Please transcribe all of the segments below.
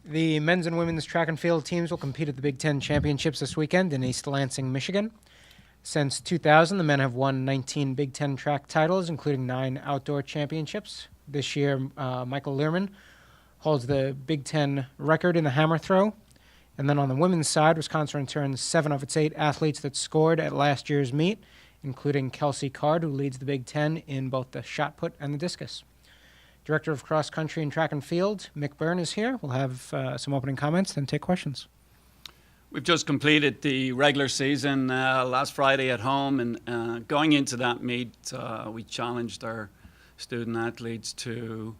The men's and women's track and field teams will compete at the Big Ten Championships this weekend in East Lansing, Michigan. Since 2000, the men have won 19 Big Ten track titles, including 9 outdoor championships. This year, Michael Learman holds the Big Ten record in the hammer throw. And then on the women's side, Wisconsin returns 7 of its 8 athletes that scored at last year's meet, including Kelsey Card, who leads the Big Ten in both the shot put and the discus. Director of Cross Country and Track and Field, Mick Byrne, is here. We'll have some opening comments, then take questions. We've just completed the regular season last Friday at home, and going into that meet, we challenged our student athletes to,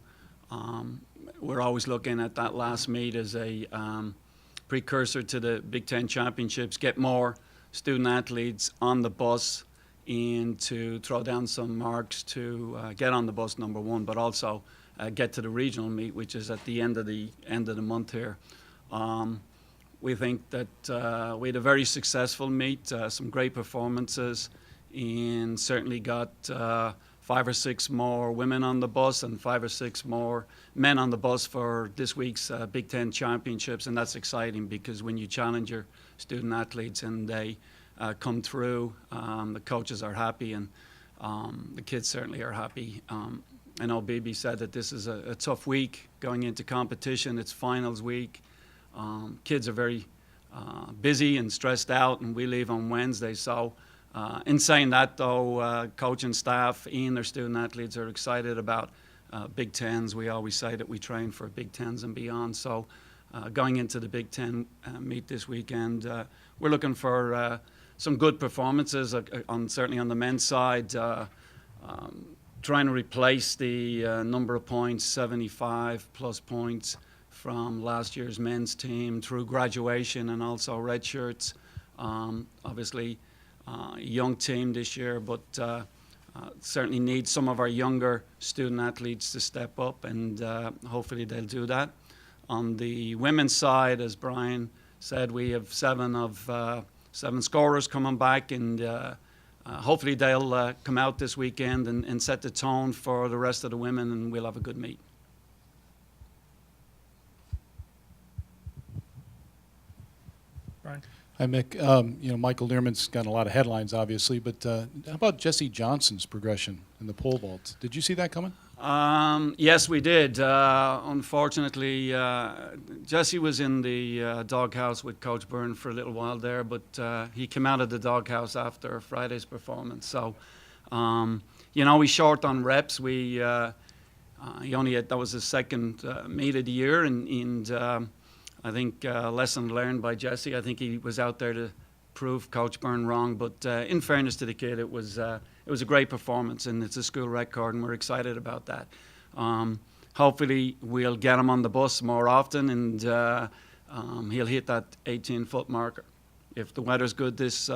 we're always looking at that last meet as a precursor to the Big Ten Championships, get more student athletes on the bus and to throw down some marks to get on the bus, number one, but also get to the regional meet, which is at the end of the month here. We think that we had a very successful meet, some great performances, and certainly got 5 or 6 more women on the bus and 5 or 6 more men on the bus for this week's Big Ten Championships, and that's exciting because when you challenge your student athletes and they come through, the coaches are happy, and the kids certainly are happy. I know BB said that this is a tough week going into competition. It's finals week. Kids are very busy and stressed out, and we leave on Wednesday. So in saying that, though, coach and staff and their student athletes are excited about Big Tens. We always say that we train for Big Tens and beyond. So going into the Big Ten meet this weekend, we're looking for some good performances, certainly on the men's side, trying to replace the number of points, 75-plus points from last year's men's team through graduation and also red shirts. Obviously, a young team this year, but certainly need some of our younger student athletes to step up, and hopefully they'll do that. On the women's side, as Brian said, we have 7 scorers coming back, and hopefully they'll come out this weekend and set the tone for the rest of the women, and we'll have a good meet. Brian? Hi, Mick. Michael Learman's got a lot of headlines, obviously, but how about Jesse Johnson's progression in the pole vault? Did you see that coming? Yes, we did. Unfortunately, Jesse was in the doghouse with Coach Byrne for a little while there, but he came out of the doghouse after Friday's performance. So, he's short on reps. He only had, that was his second meet of the year, and I think lesson learned by Jesse. I think he was out there to prove Coach Byrne wrong, but in fairness to the kid, it was a great performance, and it's a school record, and we're excited about that. Hopefully, we'll get him on the bus more often, and he'll hit that 18-foot marker. If the weather's good this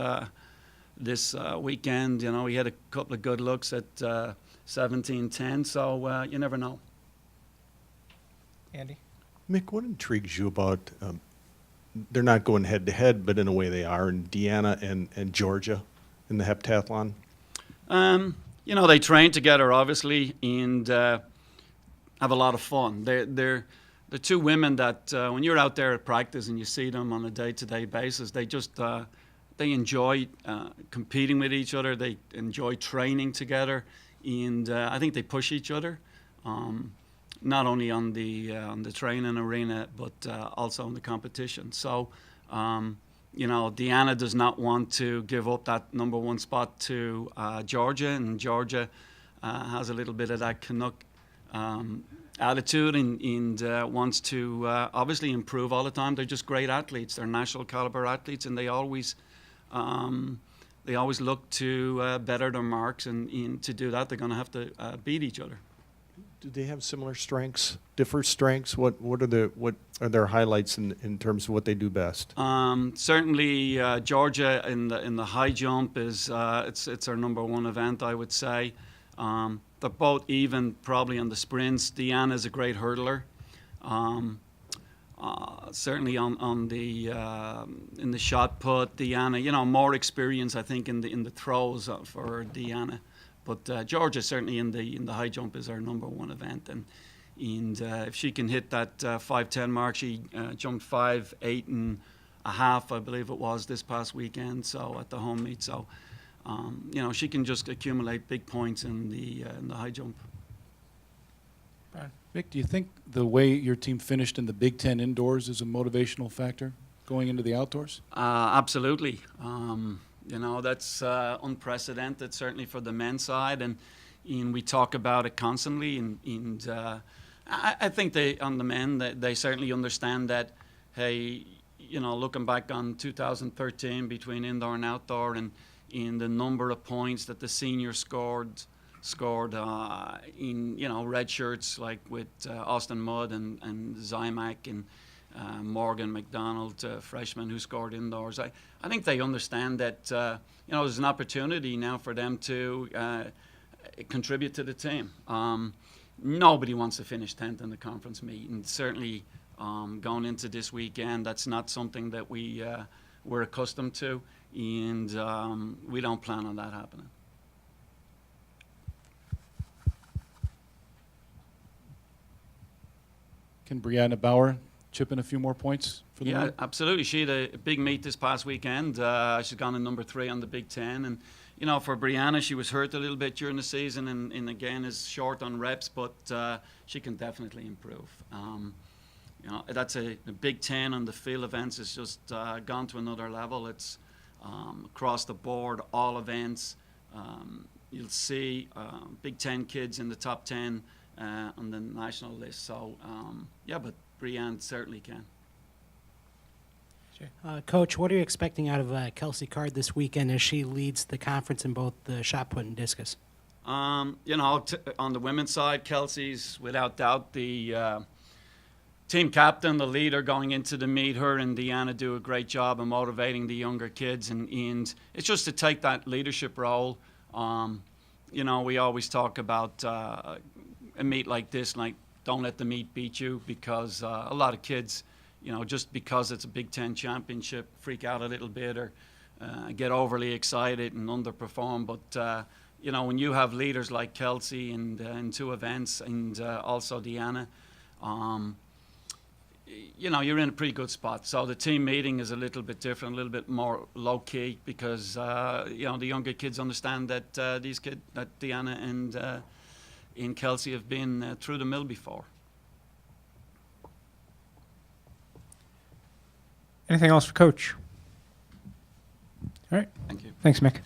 weekend, he had a couple of good looks at 17:10, so you never know. Andy? Mick, what intrigues you about, they're not going head-to-head, but in a way they are, in Deanna and Georgia in the heptathlon? They train together, obviously, and have a lot of fun. They're the 2 women that when you're out there at practice and you see them on a day-to-day basis, they just they enjoy competing with each other. They enjoy training together, and I think they push each other. Not only on the training arena, but also in the competition. So, Deanna does not want to give up that number 1 spot to Georgia, and Georgia has a little bit of that Canuck attitude and wants to obviously improve all the time. They're just great athletes. They're national caliber athletes, and they always look to better their marks, and to do that, they're going to have to beat each other. Do they have similar strengths, different strengths? What are their highlights in terms of what they do best? Certainly, Georgia in the high jump is it's our number 1 event, I would say. They're both even probably on the sprints. Deanna's a great hurdler. Certainly on the in the shot put, Deanna, more experience, I think, in the throws for Deanna. But Georgia certainly in the high jump is our number 1 event, and And if she can hit that 5:10 mark, she jumped 5:08 and a half, I believe it was, this past weekend. So at the home meet, so she can just accumulate big points in the high jump. Mick, do you think the way your team finished in the Big Ten indoors is a motivational factor going into the outdoors? Absolutely. That's unprecedented, certainly for the men's side, and we talk about it constantly. And I think on the men, they certainly understand that. Hey, looking back on 2013 between indoor and outdoor, and in the number of points that the seniors scored in red shirts like with Austin Mudd and Zymak and Morgan McDonald, freshmen who scored indoors. I think they understand that there's an opportunity now for them to contribute to the team. Nobody wants to finish 10th in the conference meet, and certainly going into this weekend, that's not something that we're accustomed to, and we don't plan on that happening. Can Brianna Bauer chip in a few more points for the Yeah, men? absolutely. She had a big meet this past weekend. She's gone in number 3 on the Big Ten. And, for Brianna, she was hurt a little bit during the season and again is short on reps, but she can definitely improve. That's a Big Ten on the field events has just gone to another level. It's across the board, all events. You'll see Big Ten kids in the top 10 on the national list. So, but Brianne certainly can. Coach, what are you expecting out of Kelsey Card this weekend as she leads the conference in both the shot put and discus? On the women's side, Kelsey's without doubt the team captain, the leader going into the meet. Her and Deanna do a great job of motivating the younger kids, and it's just to take that leadership role. We always talk about a meet like this, like don't let the meet beat you, because a lot of kids, just because it's a Big Ten championship, freak out a little bit or get overly excited and underperform. But when you have leaders like Kelsey in 2 events and also Deanna, you're in a pretty good spot. So the team meeting is a little bit different, a little bit more low key, because the younger kids understand that that Deanna and Kelsey have been through the mill before. Anything else for Coach? All right. Thank you. Thanks, Mick.